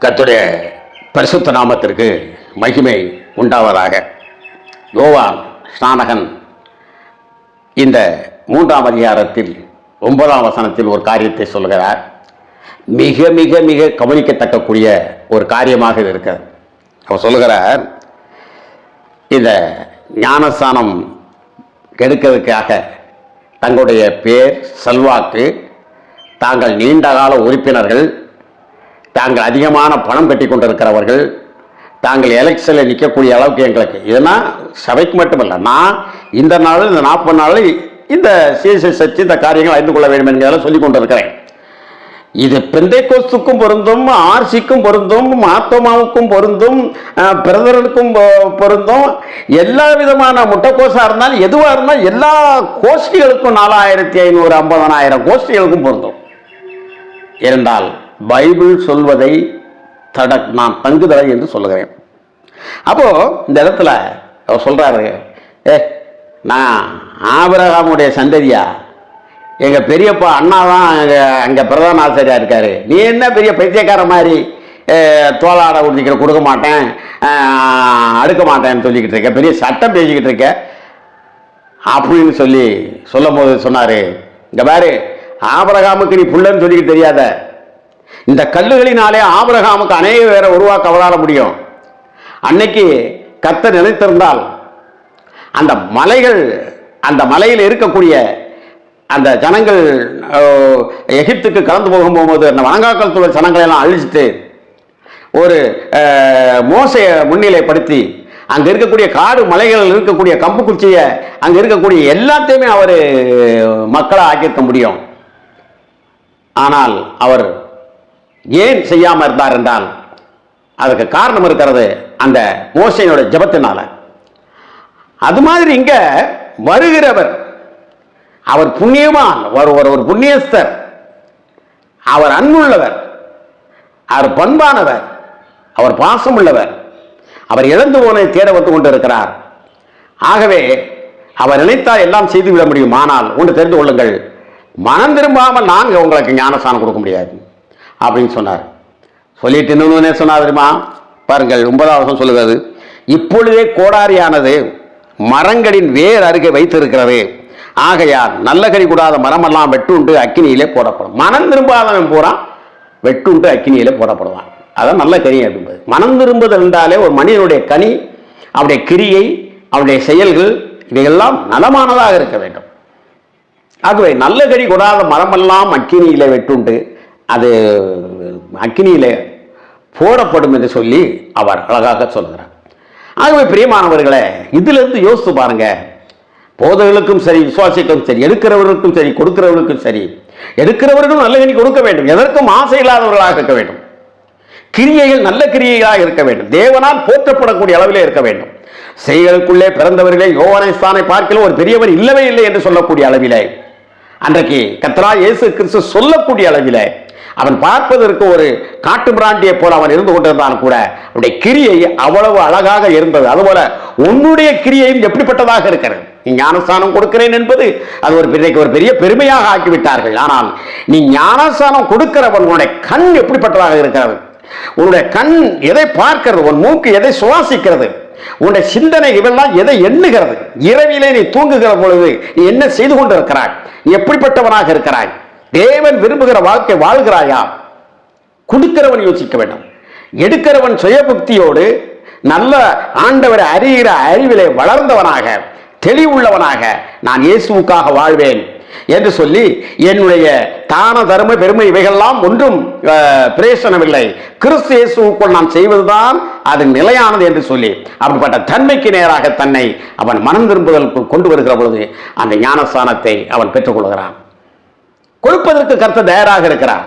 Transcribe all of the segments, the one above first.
கர்த்தருடைய பரிசுத்த நாமத்திற்கு மகிமை உண்டாவதாக. யோவான் ஸ்நானகன் இந்த 3ஆம் அதிகாரத்தில் 9ஆம் வசனத்தில் ஒரு காரியத்தை சொல்கிறார். மிக மிக மிக கவனிக்கத்தக்கக்கூடிய ஒரு காரியமாக இது இருக்கிறது. அவர் சொல்லுகிறார், இந்த ஞானஸ்தானம் கெடுக்கிறதுக்காக தங்களுடைய பேர் செல்வாக்கு, தாங்கள் நீண்டகால உறுப்பினர்கள், தாங்கள் அதிகமான பணம் கட்டி கொண்டிருக்கிறவர்கள், தாங்கள் எலெக்ஷனில் நிற்கக்கூடிய அளவுக்கு எங்களுக்கு இதெல்லாம் சபைக்கு மட்டுமல்ல, நான் இந்த நாள் இந்த 40 நாள் இந்த சிஎஸ்எஸ் வச்சு இந்த காரியங்கள் அறிந்து கொள்ள வேண்டும் என்கிறதெல்லாம் சொல்லிக் கொண்டிருக்கிறேன். இது பெந்தைக்கோஸ்துக்கும் பொருந்தும், ஆர்சிக்கும் பொருந்தும், மாத்தோமாவுக்கும் பொருந்தும், பிரதரனுக்கும் பொருந்தும். எல்லா விதமான முட்டைக்கோஸாக இருந்தாலும் எதுவாக இருந்தாலும் எல்லா கோஷ்டிகளுக்கும் 4500 50,000 கோஷ்டிகளுக்கும் பொருந்தும். இருந்தால் பைபிள் சொல்வதை நான் தங்குதலை என்று சொல்லுகிறேன். அப்போ இந்த இடத்துல அவர் சொல்றாரு, நான் ஆபிரகாமுடைய சந்ததியா, எங்க பெரியப்பா அண்ணா தான் அங்க பிரதான ஆசிரியா இருக்காரு, நீ என்ன பெரிய பைத்தியக்கார மாதிரி தோளாட உறுதிக்கிற கொடுக்க மாட்டேன் அடுக்க மாட்டேன்னு சொல்லிக்கிட்டு இருக்க, பெரிய சட்டம் பேசிக்கிட்டு இருக்க அப்படின்னு சொல்லும் போது சொன்னாரு, இங்க பாரு, ஆபிரகாமுக்கு நீ புள்ளன்னு சொல்லிக்கிட்டு தெரியாத, இந்த கல்லுகளினாலே ஆபிரகாமுக்கு அநேக பேரை உருவாக்க அவரால முடியும். அன்னைக்கு கர்த்தர் நினைத்திருந்தால் அந்த மலைகள், அந்த மலையில் இருக்கக்கூடிய அந்த ஜனங்கள் எகிப்துக்கு கடந்து போகும்போது அந்த வணங்காக்கல் ஜனங்களை எல்லாம் அழிச்சிட்டு ஒரு மோசையை முன்னிலைப்படுத்தி அங்க இருக்கக்கூடிய காடு மலைகள் இருக்கக்கூடிய கம்பு குச்சியை அங்க இருக்கக்கூடிய எல்லாத்தையுமே அவர் மக்களை ஆக்கியிருக்க முடியும். ஆனால் அவர் ஏன் செய்யாம இருந்தார் என்றால் அதுக்கு காரணம் இருக்கிறது அந்த மோசையோட ஜெபத்தினால. அது மாதிரி இங்க வருகிறவர் அவர் புண்ணியவான், ஒரு புண்ணியஸ்தர், அவர் அன்புள்ளவர், அவர் பண்பானவர், அவர் பாசம் உள்ளவர், அவர் இழந்து போன தேட வந்து கொண்டிருக்கிறார். ஆகவே அவர் நினைத்தால் எல்லாம் செய்துவிட முடியும். ஆனால் ஒன்று தெரிந்து கொள்ளுங்கள், மனம் திரும்பாமல் நாங்கள் உங்களுக்கு ஞானஸ்தானம் கொடுக்க முடியாது அப்படின்னு சொன்னார். சொல்லிட்டு இன்னொன்னு சொன்னார் தெரியுமா? பாருங்கள், 9ஆம் வசனம் சொல்லுகிறது, இப்பொழுதே கோடாரியானது மரங்களின் வேர் அருகே வைத்திருக்கிறது, ஆகையால் நல்ல கனி கூடாத மரமெல்லாம் வெட்டுண்டு அக்கினியிலே போடப்படும். மனம் திரும்பாதவன் பூரா வெட்டுண்டு அக்கினியிலே போடப்படுவான். அதான் நல்ல கனி அப்படின்பது. மனம் திரும்புதல் என்றாலே ஒரு மனிதனுடைய கனி, அவருடைய கிரியை, அவருடைய செயல்கள் இவையெல்லாம் நலமானதாக இருக்க வேண்டும். ஆகவே நல்ல கனி கூடாத மரமெல்லாம் அக்கினியிலே வெட்டுண்டு அது அக்கினியிலே போடப்படும் என்று சொல்லி அவர் அழகாக சொல்கிறார். ஆகவே பிரியமானவர்களே, இதிலிருந்து யோசித்து பாருங்க. போதகர்களுக்கும் சரி, விசுவாசிக்கும் சரி, எடுக்கிறவர்களுக்கும் சரி, கொடுக்கிறவர்களுக்கும் சரி, எடுக்கிறவர்களும் நல்ல கனி கொடுக்க வேண்டும். எதற்கும் ஆசை இல்லாதவர்களாக இருக்க வேண்டும். கிரியைகள் நல்ல கிரியைகளாக இருக்க வேண்டும். தேவனால் போற்றப்படக்கூடிய அளவிலே இருக்க வேண்டும். செய்களுக்குள்ளே பிறந்தவர்களே யோவானை பார்க்கல ஒரு பெரியவர் இல்லவே இல்லை என்று சொல்லக்கூடிய அளவிலே, அன்றைக்கு கர்த்தராகிய இயேசு கிறிஸ்து சொல்லக்கூடிய அளவிலே அவன் பார்ப்பதற்கு ஒரு காட்டு பிராண்டியை போல அவன் இருந்து கொண்டிருந்தான் கூட அவனுடைய கிரியை அவ்வளவு அழகாக இருந்தது. அதுபோல உன்னுடைய கிரியையும் எப்படிப்பட்டதாக இருக்கிறது. நீ ஞானஸ்தானம் கொடுக்கிறேன் என்பது அது ஒரு பெரிய பெருமையாக ஆக்கிவிட்டார்கள். ஆனால் நீ ஞானஸ்தானம் கொடுக்கிறவன் உன்னுடைய கண் எப்படிப்பட்டதாக இருக்கிறது, உன்னுடைய கண் எதை பார்க்கிறது, உன் மூக்கு எதை சுவாசிக்கிறது, உன்னுடைய சிந்தனை இவெல்லாம் எதை எண்ணுகிறது, இரவிலே நீ தூங்குகிற பொழுது நீ என்ன செய்து கொண்டிருக்கிறாய், நீ எப்படிப்பட்டவனாக இருக்கிறாய், தேவன் விரும்புகிற வாழ்க்கை வாழ்கிறாயா? கொடுக்கிறவன் யோசிக்க வேண்டும். எடுக்கிறவன் சுயபுக்தியோடு நல்ல ஆண்டவரை அறிகிற அறிவிலே வளர்ந்தவனாக, தெளிவுள்ளவனாக, நான் இயேசுவுக்காக வாழ்வேன் என்று சொல்லி என்னுடைய தான தர்ம பெருமை இவைகள்லாம் ஒன்றும் பிரயோசனமில்லை, கிறிஸ்து இயேசுவுக்குள் நான் செய்வதுதான் அது நிலையானது என்று சொல்லி அப்படிப்பட்ட தன்மைக்கு நேராக தன்னை அவன் மனம் திரும்புதலுக்குள் கொண்டு வருகிற பொழுது அந்த ஞானஸ்தானத்தை அவன் பெற்றுக்கொள்கிறான். கொடுப்பதற்கு கர்த்தர் தயாராக இருக்கிறார்.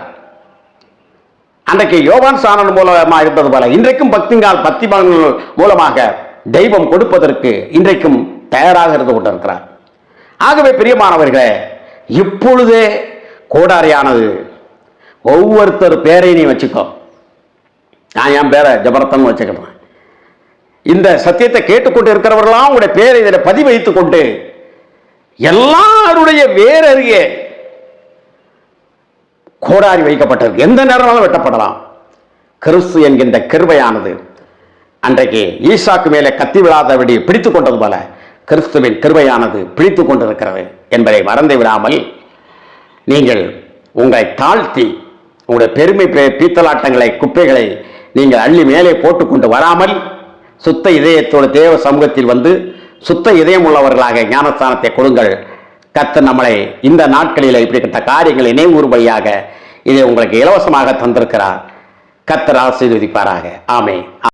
அன்றைக்கு யோவான் ஸ்நானன் மூலமா இருந்தது போல இன்றைக்கும் பக்தி மூலமாக தெய்வம் கொடுப்பதற்கு இன்றைக்கும் தயாராக இருந்து கொண்டிருக்கிறார். ஆகவே பிரியமானவர்களே, இப்பொழுதே கோடாரியானது ஒவ்வொருத்தர் பேரை நீ வச்சுக்கோ. நான் என் பேரை ஜபரத்தன் வச்சுக்கிறேன். இந்த சத்தியத்தை கேட்டுக்கொண்டு இருக்கிறவர்களாம் உங்களுடைய பேரை இதில் பதிவு வைத்துக் கொண்டு எல்லாருடைய வேர் அருகே கோடாரி வைக்கப்பட்டிருக்கு. எந்த நேரமாலும் வெட்டப்படலாம். கிறிஸ்து என்கின்ற கிருபையானது அன்றைக்கு ஈசாக்கு மேலே கத்தி விழாதபடி பிடித்து கொண்டது போல கிறிஸ்துவின் கிருபையானது பிடித்து கொண்டிருக்கிறது என்பதை மறந்து விடாமல் நீங்கள் உங்களை தாழ்த்தி உங்களுடைய பெருமை பீத்தலாட்டங்களை குப்பைகளை நீங்கள் அள்ளி மேலே போட்டுக்கொண்டு வராமல் சுத்த இதயத்தோடு தேவ சமூகத்தில் வந்து சுத்த இதயம் உள்ளவர்களாக ஞானஸ்தானத்தை கொடுங்கள். கர்த்தர் நம்மளை இந்த நாட்களில் இப்படிப்பட்ட காரியங்களை நினைவுறும்படியாக இதை உங்களுக்கு இலவசமாக தந்திருக்கிறார். கர்த்தர் ஆசீர்வதிப்பாராக. ஆமென்.